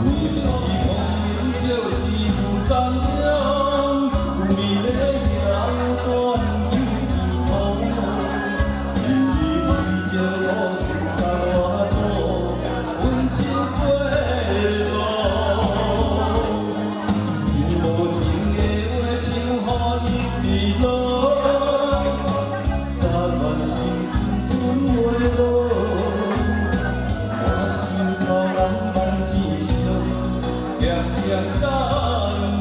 有时风鸣就是有感动，有你的摇断旧时空，日日为着路事甲我赌，阮手做路。无情的话像雨一直落，三万心酸吞袂落。我心头人万志向，念念感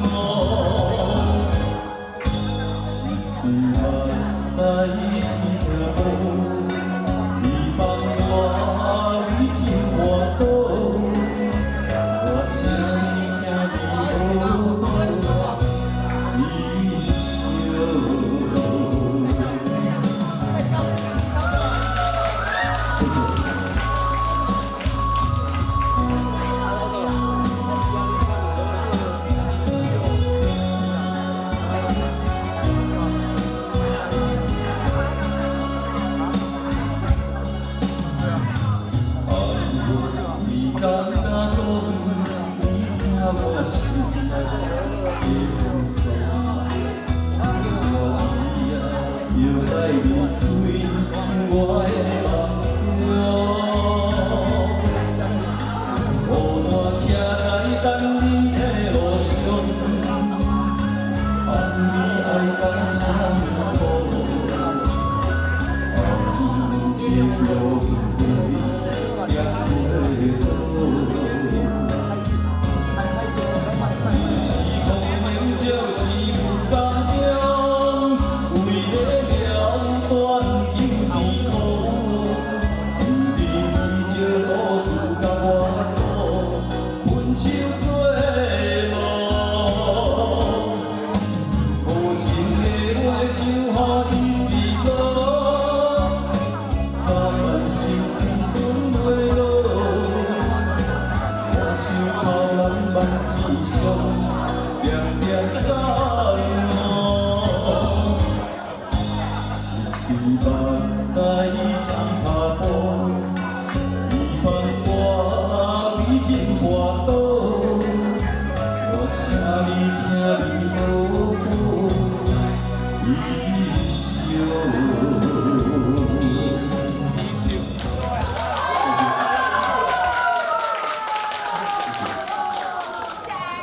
悟。目屎一条路，你放我为情换刀，我请你听你好。一生。你敢若落雨，你听我心内的风霜。我伊啊，又来离开我的梦乡。孤单徛在等你的路上，盼你爱甲参透，盼情路会点袂倒。就是有感动，为了了断旧时空，日日为着路事甲我赌，阮手做路。无情的话像雨一直落，三万心酸吞袂落。我心头人万志向，念念。